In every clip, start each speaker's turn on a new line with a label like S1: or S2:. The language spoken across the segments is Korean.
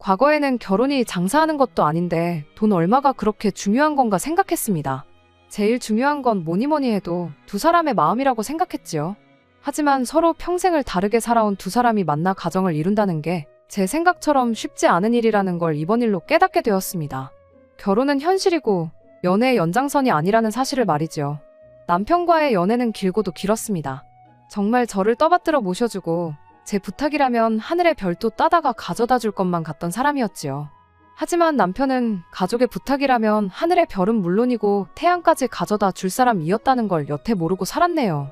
S1: 과거에는 결혼이 장사하는 것도 아닌데 돈 얼마가 그렇게 중요한 건가 생각했습니다. 제일 중요한 건 뭐니 뭐니 해도 두 사람의 마음이라고 생각했지요. 하지만 서로 평생을 다르게 살아온 두 사람이 만나 가정을 이룬다는 게 제 생각처럼 쉽지 않은 일이라는 걸 이번 일로 깨닫게 되었습니다. 결혼은 현실이고 연애의 연장선이 아니라는 사실을 말이죠. 남편과의 연애는 길고도 길었습니다. 정말 저를 떠받들어 모셔주고 제 부탁이라면 하늘의 별도 따다가 가져다 줄 것만 같던 사람이었지요. 하지만 남편은 가족의 부탁이라면 하늘의 별은 물론이고 태양까지 가져다 줄 사람이었다는 걸 여태 모르고 살았네요.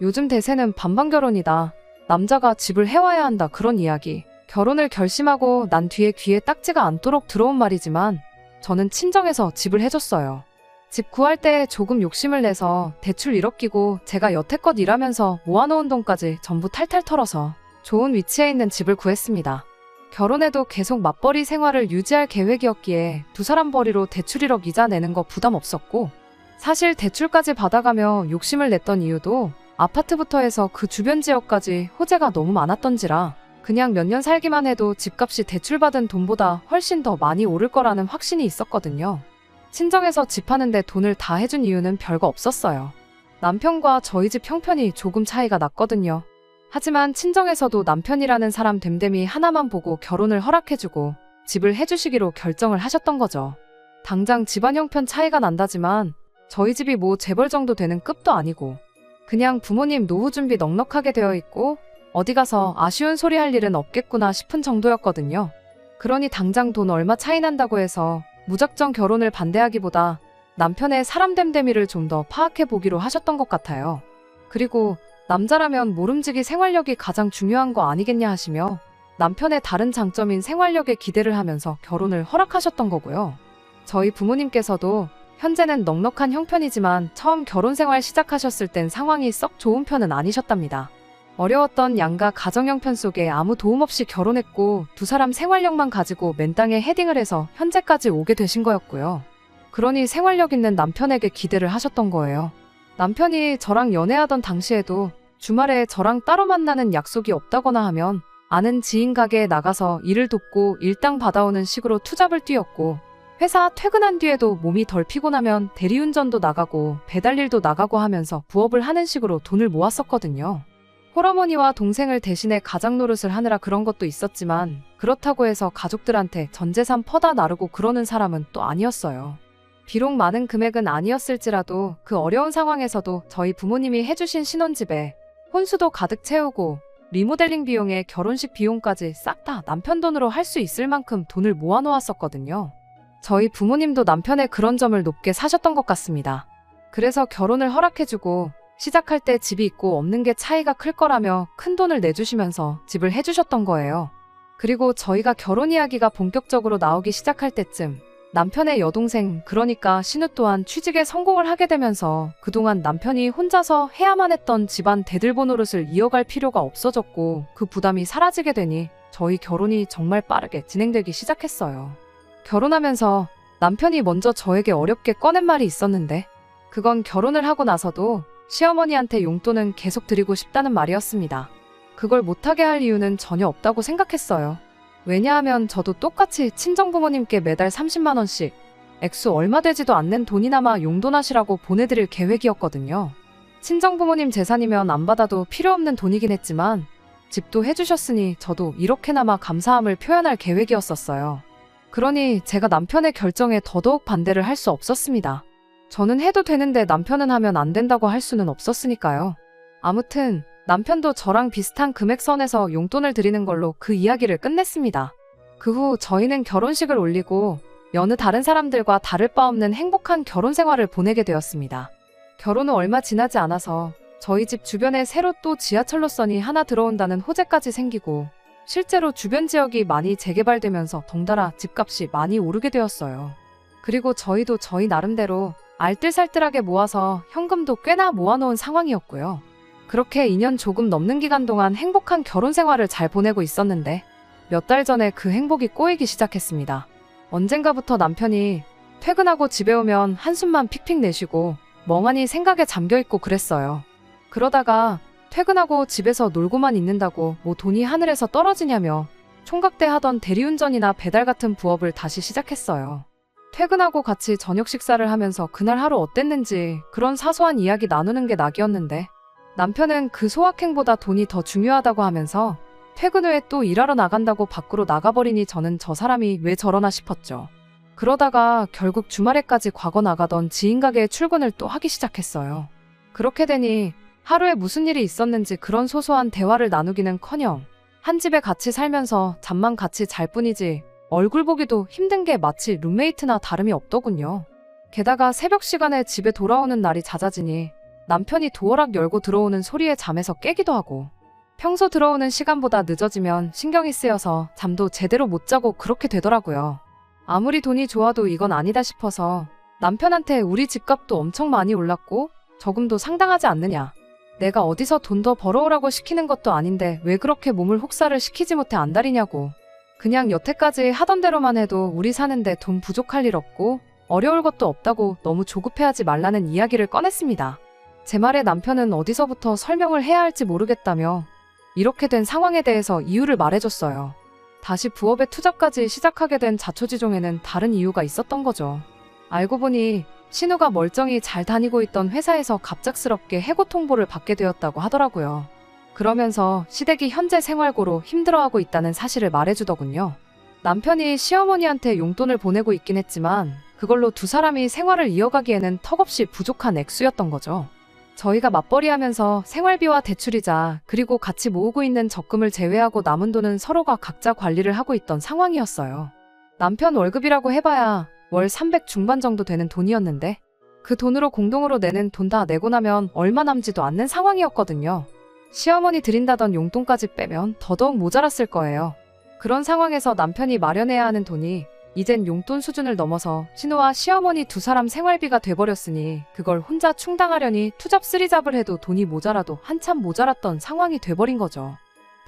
S1: 요즘 대세는 반반 결혼이다. 남자가 집을 해와야 한다, 그런 이야기. 결혼을 결심하고 난 뒤에 귀에 딱지가 않도록 들어온 말이지만 저는 친정에서 집을 해줬어요. 집 구할 때 조금 욕심을 내서 대출 1억 끼고 제가 여태껏 일하면서 모아놓은 돈까지 전부 탈탈 털어서 좋은 위치에 있는 집을 구했습니다. 결혼해도 계속 맞벌이 생활을 유지할 계획이었기에 두 사람 벌이로 대출 1억 이자 내는 거 부담 없었고, 사실 대출까지 받아가며 욕심을 냈던 이유도 아파트부터 해서 그 주변 지역까지 호재가 너무 많았던지라 그냥 몇 년 살기만 해도 집값이 대출받은 돈보다 훨씬 더 많이 오를 거라는 확신이 있었거든요. 친정에서 집 하는데 돈을 다 해준 이유는 별거 없었어요. 남편과 저희 집 형편이 조금 차이가 났거든요. 하지만 친정에서도 남편이라는 사람 됨됨이 하나만 보고 결혼을 허락해주고 집을 해주시기로 결정을 하셨던 거죠. 당장 집안 형편 차이가 난다지만 저희 집이 뭐 재벌 정도 되는 급도 아니고 그냥 부모님 노후 준비 넉넉하게 되어 있고 어디 가서 아쉬운 소리 할 일은 없겠구나 싶은 정도였거든요. 그러니 당장 돈 얼마 차이 난다고 해서 무작정 결혼을 반대하기보다 남편의 사람 됨됨이를 좀 더 파악해 보기로 하셨던 것 같아요. 그리고 남자라면 모름지기 생활력이 가장 중요한 거 아니겠냐 하시며 남편의 다른 장점인 생활력에 기대를 하면서 결혼을 허락하셨던 거고요. 저희 부모님께서도 현재는 넉넉한 형편이지만 처음 결혼 생활 시작하셨을 땐 상황이 썩 좋은 편은 아니셨답니다. 어려웠던 양가 가정 형편 속에 아무 도움 없이 결혼했고 두 사람 생활력만 가지고 맨땅에 헤딩을 해서 현재까지 오게 되신 거였고요. 그러니 생활력 있는 남편에게 기대를 하셨던 거예요. 남편이 저랑 연애하던 당시에도 주말에 저랑 따로 만나는 약속이 없다거나 하면 아는 지인 가게에 나가서 일을 돕고 일당 받아오는 식으로 투잡을 뛰었고, 회사 퇴근한 뒤에도 몸이 덜 피곤하면 대리운전도 나가고 배달일도 나가고 하면서 부업을 하는 식으로 돈을 모았었거든요. 홀어머니와 동생을 대신해 가장 노릇을 하느라 그런 것도 있었지만 그렇다고 해서 가족들한테 전 재산 퍼다 나르고 그러는 사람은 또 아니었어요. 비록 많은 금액은 아니었을지라도 그 어려운 상황에서도 저희 부모님이 해주신 신혼집에 혼수도 가득 채우고 리모델링 비용에 결혼식 비용까지 싹 다 남편 돈으로 할 수 있을 만큼 돈을 모아놓았었거든요. 저희 부모님도 남편의 그런 점을 높게 사셨던 것 같습니다. 그래서 결혼을 허락해주고 시작할 때 집이 있고 없는 게 차이가 클 거라며 큰 돈을 내주시면서 집을 해주셨던 거예요. 그리고 저희가 결혼 이야기가 본격적으로 나오기 시작할 때쯤 남편의 여동생, 그러니까 신우 또한 취직에 성공을 하게 되면서 그동안 남편이 혼자서 해야만 했던 집안 대들보 노릇을 이어갈 필요가 없어졌고 그 부담이 사라지게 되니 저희 결혼이 정말 빠르게 진행되기 시작했어요. 결혼하면서 남편이 먼저 저에게 어렵게 꺼낸 말이 있었는데 그건 결혼을 하고 나서도 시어머니한테 용돈은 계속 드리고 싶다는 말이었습니다. 그걸 못하게 할 이유는 전혀 없다고 생각했어요. 왜냐하면 저도 똑같이 친정부모님께 매달 30만 원씩 액수 얼마 되지도 않는 돈이나마 용돈하시라고 보내드릴 계획이었거든요. 친정부모님 재산이면 안 받아도 필요 없는 돈이긴 했지만 집도 해주셨으니 저도 이렇게나마 감사함을 표현할 계획이었었어요. 그러니 제가 남편의 결정에 더더욱 반대를 할 수 없었습니다. 저는 해도 되는데 남편은 하면 안 된다고 할 수는 없었으니까요. 아무튼 남편도 저랑 비슷한 금액선에서 용돈을 드리는 걸로 그 이야기를 끝냈습니다. 그 후 저희는 결혼식을 올리고 여느 다른 사람들과 다를 바 없는 행복한 결혼 생활을 보내게 되었습니다. 결혼 후 얼마 지나지 않아서 저희 집 주변에 새로 또 지하철 노선이 하나 들어온다는 호재까지 생기고 실제로 주변 지역이 많이 재개발되면서 덩달아 집값이 많이 오르게 되었어요. 그리고 저희도 저희 나름대로 알뜰살뜰하게 모아서 현금도 꽤나 모아놓은 상황이었고요. 그렇게 2년 조금 넘는 기간 동안 행복한 결혼 생활을 잘 보내고 있었는데 몇 달 전에 그 행복이 꼬이기 시작했습니다. 언젠가부터 남편이 퇴근하고 집에 오면 한숨만 픽픽 내쉬고 멍하니 생각에 잠겨있고 그랬어요. 그러다가 퇴근하고 집에서 놀고만 있는다고 뭐 돈이 하늘에서 떨어지냐며 총각 때 하던 대리운전이나 배달 같은 부업을 다시 시작했어요. 퇴근하고 같이 저녁 식사를 하면서 그날 하루 어땠는지 그런 사소한 이야기 나누는 게 낙이었는데 남편은 그 소확행보다 돈이 더 중요하다고 하면서 퇴근 후에 또 일하러 나간다고 밖으로 나가버리니 저는 저 사람이 왜 저러나 싶었죠. 그러다가 결국 주말에까지 과거 나가던 지인 가게에 출근을 또 하기 시작했어요. 그렇게 되니 하루에 무슨 일이 있었는지 그런 소소한 대화를 나누기는커녕 한 집에 같이 살면서 잠만 같이 잘 뿐이지 얼굴 보기도 힘든 게 마치 룸메이트나 다름이 없더군요. 게다가 새벽 시간에 집에 돌아오는 날이 잦아지니 남편이 도어락 열고 들어오는 소리에 잠에서 깨기도 하고 평소 들어오는 시간보다 늦어지면 신경이 쓰여서 잠도 제대로 못 자고 그렇게 되더라고요. 아무리 돈이 좋아도 이건 아니다 싶어서 남편한테 우리 집값도 엄청 많이 올랐고 저금도 상당하지 않느냐. 내가 어디서 돈 더 벌어오라고 시키는 것도 아닌데 왜 그렇게 몸을 혹사를 시키지 못해 안달이냐고. 그냥 여태까지 하던 대로만 해도 우리 사는데 돈 부족할 일 없고 어려울 것도 없다고 너무 조급해하지 말라는 이야기를 꺼냈습니다. 제 말에 남편은 어디서부터 설명을 해야 할지 모르겠다며 이렇게 된 상황에 대해서 이유를 말해줬어요. 다시 부업에 투잡까지 시작하게 된 자초지종에는 다른 이유가 있었던 거죠. 알고 보니 신우가 멀쩡히 잘 다니고 있던 회사에서 갑작스럽게 해고 통보를 받게 되었다고 하더라고요. 그러면서 시댁이 현재 생활고로 힘들어하고 있다는 사실을 말해주더군요. 남편이 시어머니한테 용돈을 보내고 있긴 했지만 그걸로 두 사람이 생활을 이어가기에는 턱없이 부족한 액수였던 거죠. 저희가 맞벌이하면서 생활비와 대출이자 그리고 같이 모으고 있는 적금을 제외하고 남은 돈은 서로가 각자 관리를 하고 있던 상황이었어요. 남편 월급이라고 해봐야 월 300 중반 정도 되는 돈이었는데 그 돈으로 공동으로 내는 돈 다 내고 나면 얼마 남지도 않는 상황이었거든요. 시어머니 드린다던 용돈까지 빼면 더더욱 모자랐을 거예요. 그런 상황에서 남편이 마련해야 하는 돈이 이젠 용돈 수준을 넘어서 신우와 시어머니 두 사람 생활비가 돼버렸으니 그걸 혼자 충당하려니 투잡 쓰리잡을 해도 돈이 모자라도 한참 모자랐던 상황이 돼버린 거죠.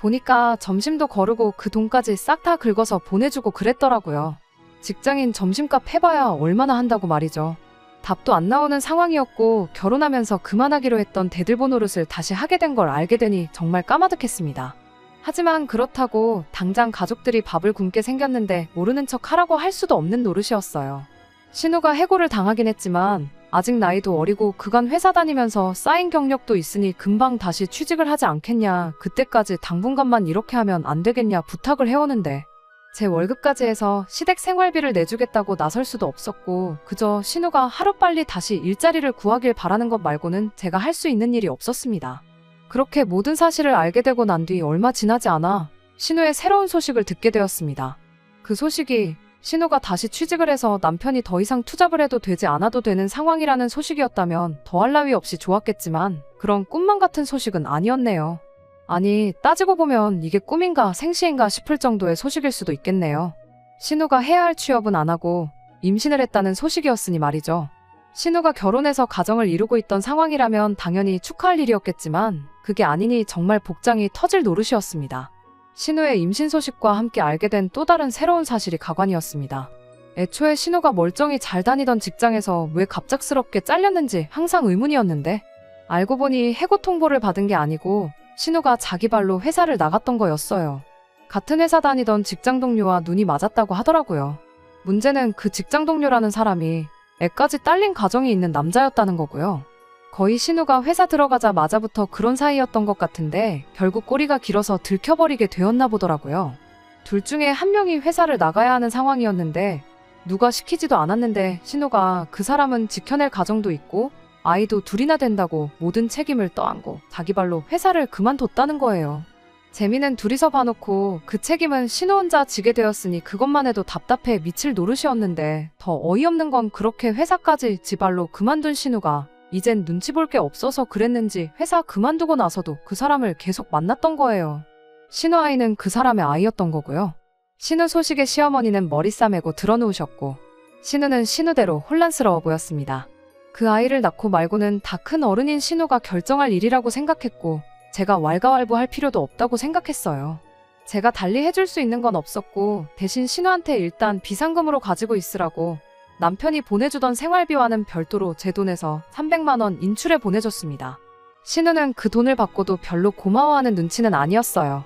S1: 보니까 점심도 거르고 그 돈까지 싹 다 긁어서 보내주고 그랬더라고요. 직장인 점심값 해봐야 얼마나 한다고 말이죠. 답도 안 나오는 상황이었고 결혼하면서 그만하기로 했던 대들보 노릇을 다시 하게 된 걸 알게 되니 정말 까마득했습니다. 하지만 그렇다고 당장 가족들이 밥을 굶게 생겼는데 모르는 척 하라고 할 수도 없는 노릇이었어요. 신우가 해고를 당하긴 했지만 아직 나이도 어리고 그간 회사 다니면서 쌓인 경력도 있으니 금방 다시 취직을 하지 않겠냐, 그때까지 당분간만 이렇게 하면 안 되겠냐 부탁을 해오는데 제 월급까지 해서 시댁 생활비를 내주겠다고 나설 수도 없었고 그저 신우가 하루빨리 다시 일자리를 구하길 바라는 것 말고는 제가 할 수 있는 일이 없었습니다. 그렇게 모든 사실을 알게 되고 난 뒤 얼마 지나지 않아 신우의 새로운 소식을 듣게 되었습니다. 그 소식이 신우가 다시 취직을 해서 남편이 더 이상 투잡을 해도 되지 않아도 되는 상황이라는 소식이었다면 더할 나위 없이 좋았겠지만 그런 꿈만 같은 소식은 아니었네요. 아니, 따지고 보면 이게 꿈인가 생시인가 싶을 정도의 소식일 수도 있겠네요. 신우가 해야 할 취업은 안 하고 임신을 했다는 소식이었으니 말이죠. 신우가 결혼해서 가정을 이루고 있던 상황이라면 당연히 축하할 일이었겠지만 그게 아니니 정말 복장이 터질 노릇이었습니다. 신우의 임신 소식과 함께 알게 된 또 다른 새로운 사실이 가관이었습니다. 애초에 신우가 멀쩡히 잘 다니던 직장에서 왜 갑작스럽게 잘렸는지 항상 의문이었는데 알고 보니 해고 통보를 받은 게 아니고 신우가 자기 발로 회사를 나갔던 거였어요. 같은 회사 다니던 직장 동료와 눈이 맞았다고 하더라고요. 문제는 그 직장 동료라는 사람이 애까지 딸린 가정이 있는 남자였다는 거고요. 거의 신우가 회사 들어가자마자부터 그런 사이였던 것 같은데 결국 꼬리가 길어서 들켜버리게 되었나 보더라고요. 둘 중에 한 명이 회사를 나가야 하는 상황이었는데 누가 시키지도 않았는데 신우가 그 사람은 지켜낼 가정도 있고 아이도 둘이나 된다고 모든 책임을 떠안고 자기 발로 회사를 그만뒀다는 거예요. 재미는 둘이서 봐놓고 그 책임은 신우 혼자 지게 되었으니 그것만 해도 답답해 미칠 노릇이었는데 더 어이없는 건 그렇게 회사까지 지 발로 그만둔 신우가 이젠 눈치 볼 게 없어서 그랬는지 회사 그만두고 나서도 그 사람을 계속 만났던 거예요. 신우 아이는 그 사람의 아이였던 거고요. 신우 소식에 시어머니는 머리 싸매고 드러누우셨고 신우는 신우대로 혼란스러워 보였습니다. 그 아이를 낳고 말고는 다 큰 어른인 신우가 결정할 일이라고 생각했고 제가 왈가왈부할 필요도 없다고 생각했어요. 제가 달리 해줄 수 있는 건 없었고 대신 신우한테 일단 비상금으로 가지고 있으라고 남편이 보내주던 생활비와는 별도로 제 돈에서 300만 원 인출해 보내줬습니다. 신우는 그 돈을 받고도 별로 고마워하는 눈치는 아니었어요.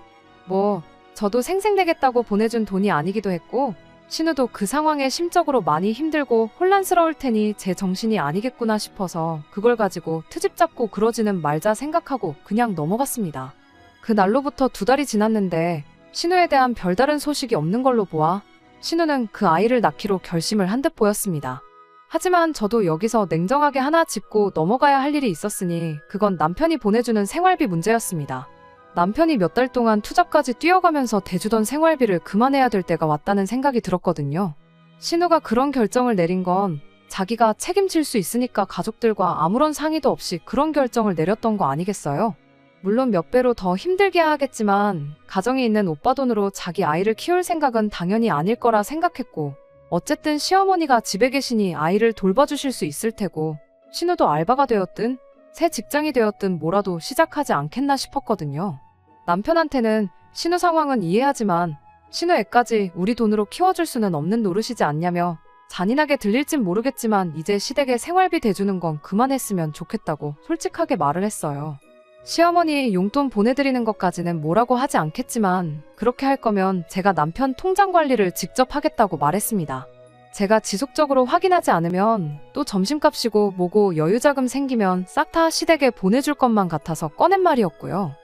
S1: 저도 생색내겠다고 보내준 돈이 아니기도 했고 신우도 그 상황에 심적으로 많이 힘들고 혼란스러울 테니 제 정신이 아니겠구나 싶어서 그걸 가지고 트집 잡고 그러지는 말자 생각하고 그냥 넘어갔습니다. 그 날로부터 2달이 지났는데 신우에 대한 별다른 소식이 없는 걸로 보아 신우는 그 아이를 낳기로 결심을 한 듯 보였습니다. 하지만 저도 여기서 냉정하게 하나 짚고 넘어가야 할 일이 있었으니 그건 남편이 보내주는 생활비 문제였습니다. 남편이 몇 달 동안 투잡까지 뛰어가면서 대주던 생활비를 그만해야 될 때가 왔다는 생각이 들었거든요. 신우가 그런 결정을 내린 건 자기가 책임질 수 있으니까 가족들과 아무런 상의도 없이 그런 결정을 내렸던 거 아니겠어요? 물론 몇 배로 더 힘들게 하겠지만 가정이 있는 오빠 돈으로 자기 아이를 키울 생각은 당연히 아닐 거라 생각했고 어쨌든 시어머니가 집에 계시니 아이를 돌봐주실 수 있을 테고 신우도 알바가 되었든 새 직장이 되었든 뭐라도 시작하지 않겠나 싶었거든요. 남편한테는 신우 상황은 이해하지만 신우 애까지 우리 돈으로 키워줄 수는 없는 노릇이지 않냐며 잔인하게 들릴진 모르겠지만 이제 시댁에 생활비 대주는 건 그만했으면 좋겠다고 솔직하게 말을 했어요. 시어머니 용돈 보내드리는 것까지는 뭐라고 하지 않겠지만 그렇게 할 거면 제가 남편 통장 관리를 직접 하겠다고 말했습니다. 제가 지속적으로 확인하지 않으면 또 점심값이고 뭐고 여유자금 생기면 싹 다 시댁에 보내줄 것만 같아서 꺼낸 말이었고요.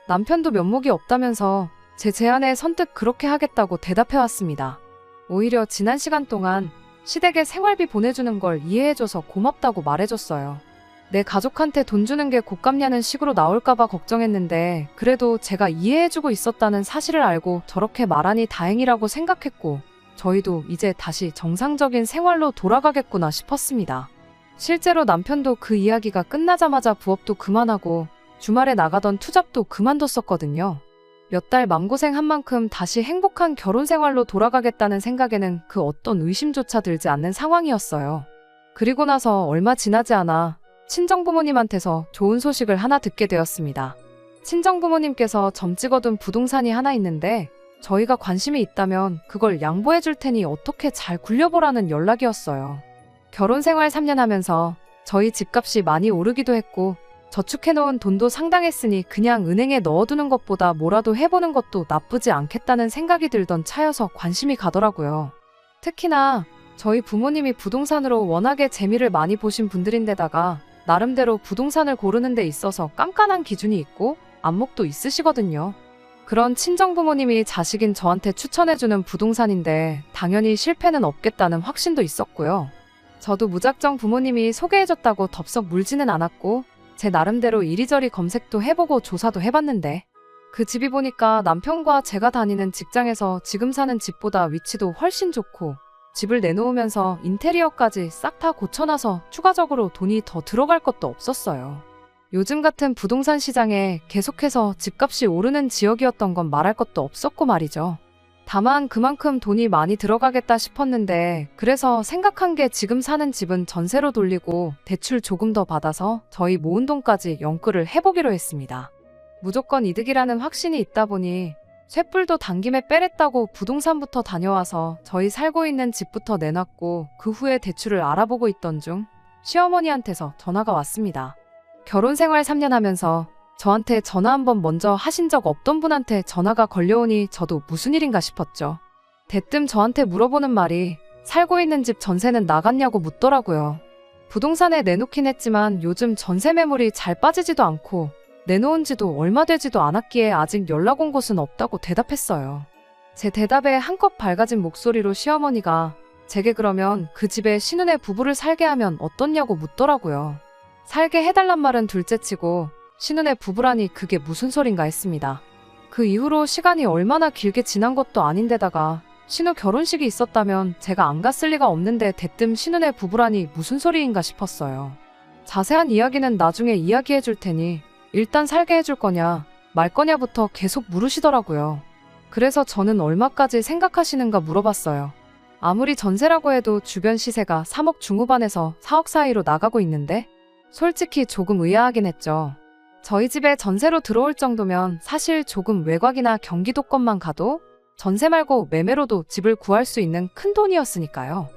S1: 남편도 면목이 없다면서 제 제안에 선뜻 그렇게 하겠다고 대답해왔습니다. 오히려 지난 시간 동안 시댁에 생활비 보내주는 걸 이해해줘서 고맙다고 말해줬어요. 내 가족한테 돈 주는 게 곶감냐는 식으로 나올까봐 걱정했는데 그래도 제가 이해해주고 있었다는 사실을 알고 저렇게 말하니 다행이라고 생각했고 저희도 이제 다시 정상적인 생활로 돌아가겠구나 싶었습니다. 실제로 남편도 그 이야기가 끝나자마자 부업도 그만하고 주말에 나가던 투잡도 그만뒀었거든요. 몇 달 맘고생한 만큼 다시 행복한 결혼 생활로 돌아가겠다는 생각에는 그 어떤 의심조차 들지 않는 상황이었어요. 그리고 나서 얼마 지나지 않아 친정부모님한테서 좋은 소식을 하나 듣게 되었습니다. 친정부모님께서 점찍어둔 부동산이 하나 있는데 저희가 관심이 있다면 그걸 양보해 줄 테니 어떻게 잘 굴려보라는 연락이었어요. 결혼 생활 3년 하면서 저희 집값이 많이 오르기도 했고 저축해놓은 돈도 상당했으니 그냥 은행에 넣어두는 것보다 뭐라도 해보는 것도 나쁘지 않겠다는 생각이 들던 차여서 관심이 가더라고요. 특히나 저희 부모님이 부동산으로 워낙에 재미를 많이 보신 분들인데다가 나름대로 부동산을 고르는 데 있어서 깐깐한 기준이 있고 안목도 있으시거든요. 그런 친정부모님이 자식인 저한테 추천해주는 부동산인데 당연히 실패는 없겠다는 확신도 있었고요. 저도 무작정 부모님이 소개해줬다고 덥석 물지는 않았고 제 나름대로 이리저리 검색도 해보고 조사도 해봤는데 그 집이 보니까 남편과 제가 다니는 직장에서 지금 사는 집보다 위치도 훨씬 좋고 집을 내놓으면서 인테리어까지 싹 다 고쳐놔서 추가적으로 돈이 더 들어갈 것도 없었어요. 요즘 같은 부동산 시장에 계속해서 집값이 오르는 지역이었던 건 말할 것도 없었고 말이죠. 다만 그만큼 돈이 많이 들어가겠다 싶었는데 그래서 생각한 게 지금 사는 집은 전세로 돌리고 대출 조금 더 받아서 저희 모은 돈까지 연끌을 해보기로 했습니다. 무조건 이득이라는 확신이 있다 보니 쇳불도 당김에 빼랬다고 부동산부터 다녀와서 저희 살고 있는 집부터 내놨고 그 후에 대출을 알아보고 있던 중 시어머니한테서 전화가 왔습니다. 결혼 생활 3년 하면서 저한테 전화 한번 먼저 하신 적 없던 분한테 전화가 걸려오니 저도 무슨 일인가 싶었죠. 대뜸 저한테 물어보는 말이 살고 있는 집 전세는 나갔냐고 묻더라고요. 부동산에 내놓긴 했지만 요즘 전세 매물이 잘 빠지지도 않고 내놓은 지도 얼마 되지도 않았기에 아직 연락 온 곳은 없다고 대답했어요. 제 대답에 한껏 밝아진 목소리로 시어머니가 제게 그러면 그 집에 신혼의 부부를 살게 하면 어떻냐고 묻더라고요. 살게 해달란 말은 둘째치고 신혼의 부부라니 그게 무슨 소린가 했습니다. 그 이후로 시간이 얼마나 길게 지난 것도 아닌데다가 신우 결혼식이 있었다면 제가 안 갔을 리가 없는데 대뜸 신혼의 부부라니 무슨 소리인가 싶었어요. 자세한 이야기는 나중에 이야기해 줄 테니 일단 살게 해줄 거냐 말 거냐부터 계속 물으시더라고요. 그래서 저는 얼마까지 생각하시는가 물어봤어요. 아무리 전세라고 해도 주변 시세가 3억 중후반에서 4억 사이로 나가고 있는데 솔직히 조금 의아하긴 했죠. 저희 집에 전세로 들어올 정도면 사실 조금 외곽이나 경기도권만 가도 전세 말고 매매로도 집을 구할 수 있는 큰 돈이었으니까요.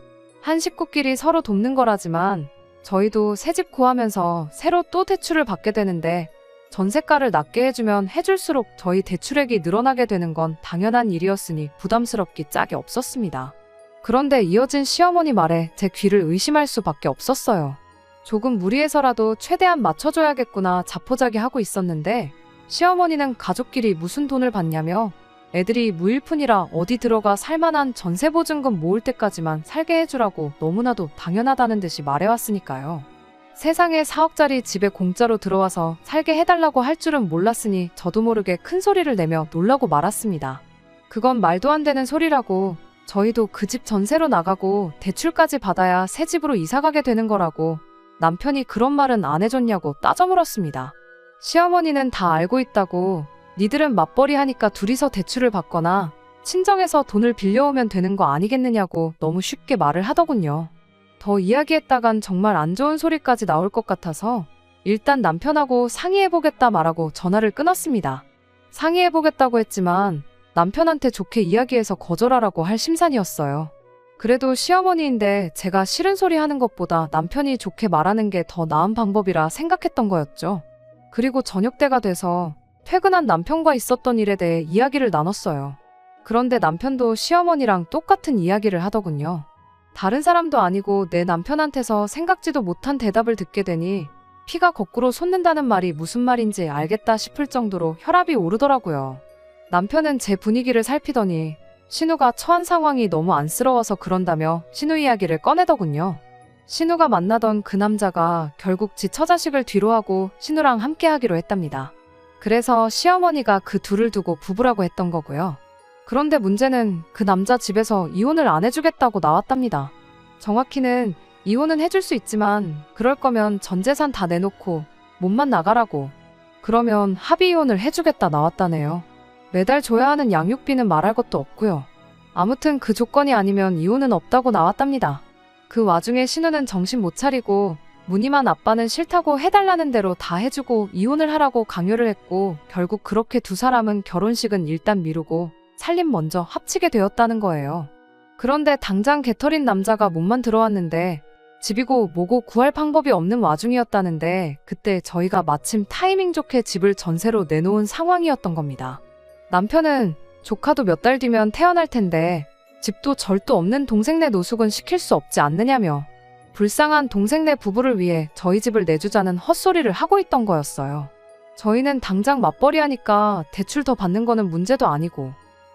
S1: 한 식구끼리 서로 돕는 거라지만 저희도 새 집 구하면서 새로 또 대출을 받게 되는데 전세가를 낮게 해주면 해줄수록 저희 대출액이 늘어나게 되는 건 당연한 일이었으니 부담스럽기 짝이 없었습니다. 그런데 이어진 시어머니 말에 제 귀를 의심할 수밖에 없었어요. 조금 무리해서라도 최대한 맞춰줘야겠구나 자포자기하고 있었는데 시어머니는 가족끼리 무슨 돈을 받냐며 애들이 무일푼이라 어디 들어가 살만한 전세보증금 모을 때까지만 살게 해주라고 너무나도 당연하다는 듯이 말해왔으니까요. 세상에 4억짜리 집에 공짜로 들어와서 살게 해달라고 할 줄은 몰랐으니 저도 모르게 큰 소리를 내며 놀라고 말았습니다. 그건 말도 안 되는 소리라고, 저희도 그 집 전세로 나가고 대출까지 받아야 새 집으로 이사가게 되는 거라고 남편이 그런 말은 안 해줬냐고 따져 물었습니다. 시어머니는 다 알고 있다고, 니들은 맞벌이 하니까 둘이서 대출을 받거나 친정에서 돈을 빌려오면 되는 거 아니겠느냐고 너무 쉽게 말을 하더군요. 더 이야기했다간 정말 안 좋은 소리까지 나올 것 같아서 일단 남편하고 상의해보겠다 말하고 전화를 끊었습니다. 상의해보겠다고 했지만 남편한테 좋게 이야기해서 거절하라고 할 심산이었어요. 그래도 시어머니인데 제가 싫은 소리 하는 것보다 남편이 좋게 말하는 게 더 나은 방법이라 생각했던 거였죠. 그리고 저녁 때가 돼서 퇴근한 남편과 있었던 일에 대해 이야기를 나눴어요. 그런데 남편도 시어머니랑 똑같은 이야기를 하더군요. 다른 사람도 아니고 내 남편한테서 생각지도 못한 대답을 듣게 되니 피가 거꾸로 솟는다는 말이 무슨 말인지 알겠다 싶을 정도로 혈압이 오르더라고요. 남편은 제 분위기를 살피더니 신우가 처한 상황이 너무 안쓰러워서 그런다며 신우 이야기를 꺼내더군요. 신우가 만나던 그 남자가 결국 지 처자식을 뒤로하고 신우랑 함께 하기로 했답니다. 그래서 시어머니가 그 둘을 두고 부부라고 했던 거고요. 그런데 문제는 그 남자 집에서 이혼을 안 해주겠다고 나왔답니다. 정확히는 이혼은 해줄 수 있지만 그럴 거면 전 재산 다 내놓고 몸만 나가라고, 그러면 합의 이혼을 해주겠다 나왔다네요. 매달 줘야 하는 양육비는 말할 것도 없고요. 아무튼 그 조건이 아니면 이혼은 없다고 나왔답니다. 그 와중에 신우는 정신 못 차리고 무늬만 아빠는 싫다고 해달라는 대로 다 해주고 이혼을 하라고 강요를 했고 결국 그렇게 두 사람은 결혼식은 일단 미루고 살림 먼저 합치게 되었다는 거예요. 그런데 당장 개털인 남자가 몸만 들어왔는데 집이고 뭐고 구할 방법이 없는 와중이었다는데 그때 저희가 마침 타이밍 좋게 집을 전세로 내놓은 상황이었던 겁니다. 남편은 조카도 몇 달 뒤면 태어날 텐데 집도 절도 없는 동생네 노숙은 시킬 수 없지 않느냐며 불쌍한 동생네 부부를 위해 저희 집을 내주자는 헛소리를 하고 있던 거였어요. 저희는 당장 맞벌이 하니까 대출 더 받는 거는 문제도 아니고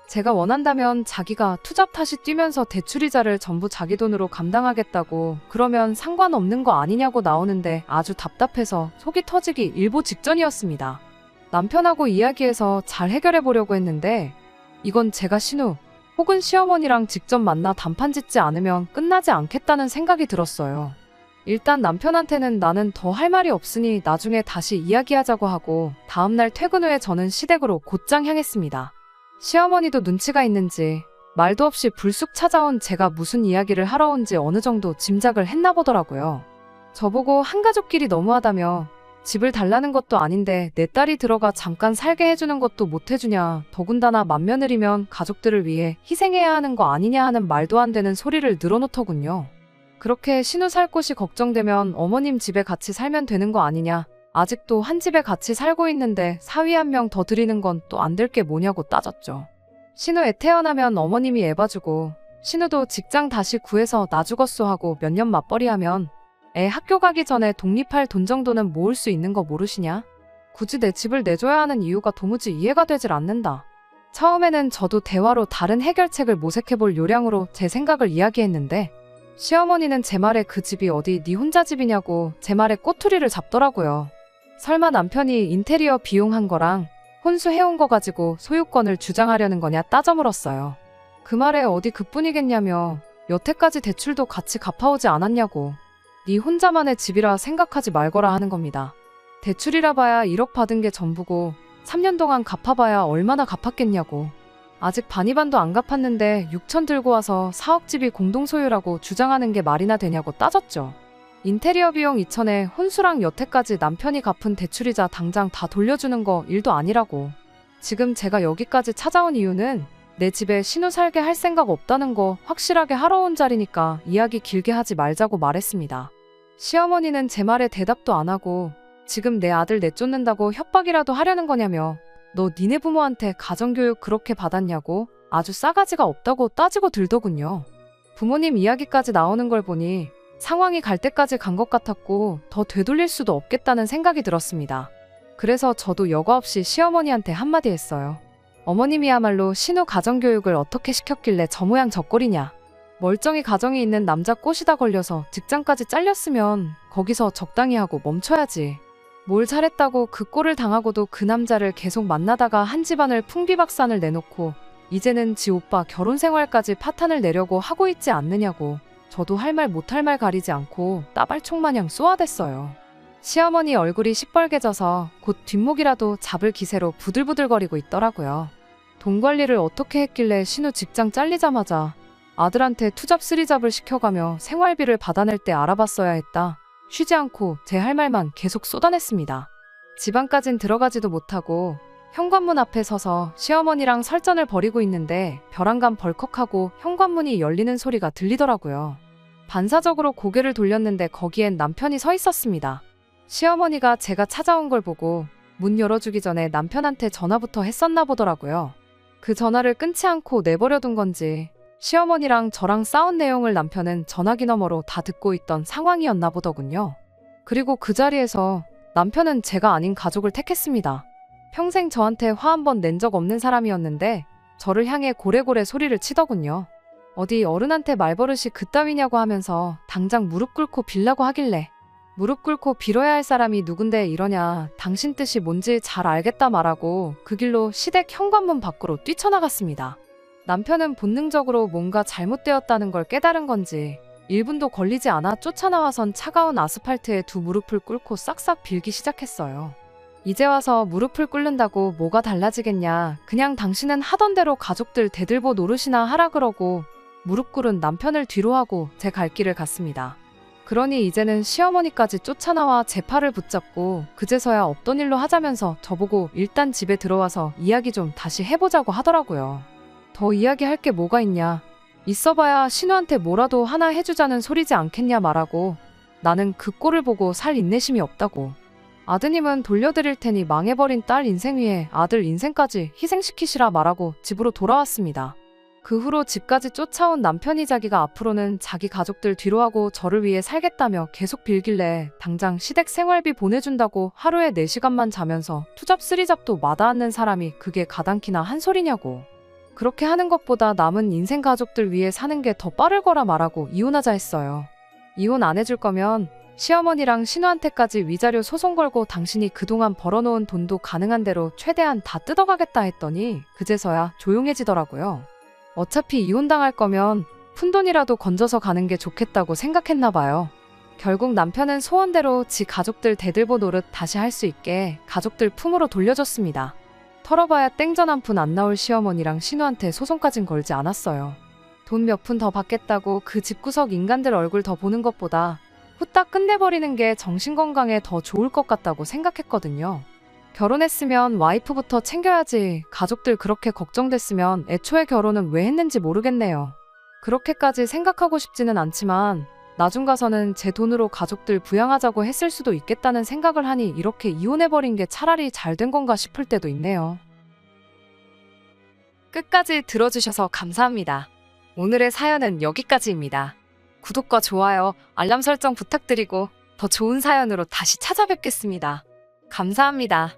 S1: 제가 원한다면 자기가 투잡 탓이 뛰면서 대출이자를 전부 자기 돈으로 감당하겠다고 그러면 상관없는 거 아니냐고 나오는데 아주 답답해서 속이 터지기 일보 직전이었습니다. 남편하고 이야기해서 잘 해결해 보려고 했는데 이건 제가 신우 혹은 시어머니랑 직접 만나 단판 짓지 않으면 끝나지 않겠다는 생각이 들었어요. 일단 남편한테는 나는 더 할 말이 없으니 나중에 다시 이야기하자고 하고 다음날 퇴근 후에 저는 시댁으로 곧장 향했습니다. 시어머니도 눈치가 있는지 말도 없이 불쑥 찾아온 제가 무슨 이야기를 하러 온지 어느 정도 짐작을 했나 보더라고요. 저보고 한가족끼리 너무하다며 집을 달라는 것도 아닌데 내 딸이 들어가 잠깐 살게 해주는 것도 못 해주냐, 더군다나 맏며느리면 가족들을 위해 희생해야 하는 거 아니냐 하는 말도 안 되는 소리를 늘어놓더군요. 그렇게 신우 살 곳이 걱정되면 어머님 집에 같이 살면 되는 거 아니냐, 아직도 한 집에 같이 살고 있는데 사위 한 명 더 드리는 건 또 안 될 게 뭐냐고 따졌죠. 신우 애 태어나면 어머님이 애 봐주고 신우도 직장 다시 구해서 나 죽었소 하고 몇 년 맞벌이 하면 애 학교 가기 전에 독립할 돈 정도는 모을 수 있는 거 모르시냐? 굳이 내 집을 내줘야 하는 이유가 도무지 이해가 되질 않는다. 처음에는 저도 대화로 다른 해결책을 모색해볼 요량으로 제 생각을 이야기했는데 시어머니는 제 말에 그 집이 어디 네 혼자 집이냐고 제 말에 꼬투리를 잡더라고요. 설마 남편이 인테리어 비용한 거랑 혼수해온 거 가지고 소유권을 주장하려는 거냐 따져 물었어요. 그 말에 어디 그뿐이겠냐며 여태까지 대출도 같이 갚아오지 않았냐고. 네 혼자만의 집이라 생각하지 말거라 하는 겁니다. 대출이라 봐야 1억 받은 게 전부고 3년 동안 갚아봐야 얼마나 갚았겠냐고. 아직 반이반도 안 갚았는데 6천 들고 와서 4억 집이 공동소유라고 주장하는 게 말이나 되냐고 따졌죠. 인테리어 비용 2천에 혼수랑 여태까지 남편이 갚은 대출이자 당장 다 돌려주는 거 일도 아니라고. 지금 제가 여기까지 찾아온 이유는 내 집에 신우 살게 할 생각 없다는 거 확실하게 하러 온 자리니까 이야기 길게 하지 말자고 말했습니다. 시어머니는 제 말에 대답도 안 하고 지금 내 아들 내쫓는다고 협박이라도 하려는 거냐며. 너 니네 부모한테 가정교육 그렇게 받았냐고 아주 싸가지가 없다고 따지고 들더군요. 부모님 이야기까지 나오는 걸 보니 상황이 갈 때까지 간 것 같았고 더 되돌릴 수도 없겠다는 생각이 들었습니다. 그래서 저도 여과 없이 시어머니한테 한마디 했어요. 어머님이야말로 신우 가정교육을 어떻게 시켰길래 저 모양 저 꼴이냐. 멀쩡히 가정이 있는 남자 꼬시다 걸려서 직장까지 잘렸으면 거기서 적당히 하고 멈춰야지. 뭘 잘했다고 그 꼴을 당하고도 그 남자를 계속 만나다가 한 집안을 풍비박산을 내놓고 이제는 지 오빠 결혼 생활까지 파탄을 내려고 하고 있지 않느냐고. 저도 할 말 못할 말 가리지 않고 따발총마냥 쏘아댔어요. 시어머니 얼굴이 시뻘개져서 곧 뒷목이라도 잡을 기세로 부들부들거리고 있더라고요. 돈 관리를 어떻게 했길래 신우 직장 잘리자마자 아들한테 투잡 쓰리잡을 시켜가며 생활비를 받아낼 때 알아봤어야 했다. 쉬지 않고 제 할 말만 계속 쏟아냈습니다. 집안까진 들어가지도 못하고 현관문 앞에 서서 시어머니랑 설전을 벌이고 있는데 벼랑간 벌컥하고 현관문이 열리는 소리가 들리더라고요. 반사적으로 고개를 돌렸는데 거기엔 남편이 서 있었습니다. 시어머니가 제가 찾아온 걸 보고 문 열어주기 전에 남편한테 전화부터 했었나 보더라고요. 그 전화를 끊지 않고 내버려둔 건지 시어머니랑 저랑 싸운 내용을 남편은 전화기 너머로 다 듣고 있던 상황이었나 보더군요. 그리고 그 자리에서 남편은 제가 아닌 가족을 택했습니다. 평생 저한테 화 한 번 낸 적 없는 사람이었는데 저를 향해 고래고래 소리를 치더군요. 어디 어른한테 말버릇이 그따위냐고 하면서 당장 무릎 꿇고 빌라고 하길래 무릎 꿇고 빌어야 할 사람이 누군데 이러냐. 당신 뜻이 뭔지 잘 알겠다 말하고 그 길로 시댁 현관문 밖으로 뛰쳐나갔습니다. 남편은 본능적으로 뭔가 잘못되었다는 걸 깨달은 건지 1분도 걸리지 않아 쫓아나와선 차가운 아스팔트에 두 무릎을 꿇고 싹싹 빌기 시작했어요. 이제 와서 무릎을 꿇는다고 뭐가 달라지겠냐. 그냥 당신은 하던 대로 가족들 대들보 노릇이나 하라 그러고 무릎 꿇은 남편을 뒤로 하고 제 갈 길을 갔습니다. 그러니 이제는 시어머니까지 쫓아나와 제 팔을 붙잡고 그제서야 없던 일로 하자면서 저보고 일단 집에 들어와서 이야기 좀 다시 해보자고 하더라고요. 더 이야기할 게 뭐가 있냐. 있어봐야 신우한테 뭐라도 하나 해주자는 소리지 않겠냐 말하고 나는 그 꼴을 보고 살 인내심이 없다고. 아드님은 돌려드릴 테니 망해버린 딸 인생 위에 아들 인생까지 희생시키시라 말하고 집으로 돌아왔습니다. 그 후로 집까지 쫓아온 남편이 자기가 앞으로는 자기 가족들 뒤로하고 저를 위해 살겠다며 계속 빌길래 당장 시댁 생활비 보내준다고 하루에 4시간만 자면서 투잡 쓰리잡도 마다않는 사람이 그게 가당키나 한 소리냐고. 그렇게 하는 것보다 남은 인생 가족들 위해 사는 게 더 빠를 거라 말하고 이혼하자 했어요. 이혼 안 해줄 거면 시어머니랑 신우한테까지 위자료 소송 걸고 당신이 그동안 벌어놓은 돈도 가능한 대로 최대한 다 뜯어가겠다 했더니 그제서야 조용해지더라고요. 어차피 이혼당할 거면 푼돈이라도 건져서 가는 게 좋겠다고 생각했나 봐요. 결국 남편은 소원대로 지 가족들 대들보 노릇 다시 할 수 있게 가족들 품으로 돌려줬습니다. 털어봐야 땡전 한 푼 안 나올 시어머니랑 신우한테 소송까진 걸지 않았어요. 돈 몇 푼 더 받겠다고 그 집구석 인간들 얼굴 더 보는 것보다 후딱 끝내버리는 게 정신건강에 더 좋을 것 같다고 생각했거든요. 결혼했으면 와이프부터 챙겨야지. 가족들 그렇게 걱정됐으면 애초에 결혼은 왜 했는지 모르겠네요. 그렇게까지 생각하고 싶지는 않지만 나중 가서는 제 돈으로 가족들 부양하자고 했을 수도 있겠다는 생각을 하니 이렇게 이혼해버린 게 차라리 잘 된 건가 싶을 때도 있네요. 끝까지 들어주셔서 감사합니다. 오늘의 사연은 여기까지입니다. 구독과 좋아요, 알람 설정 부탁드리고 더 좋은 사연으로 다시 찾아뵙겠습니다. 감사합니다.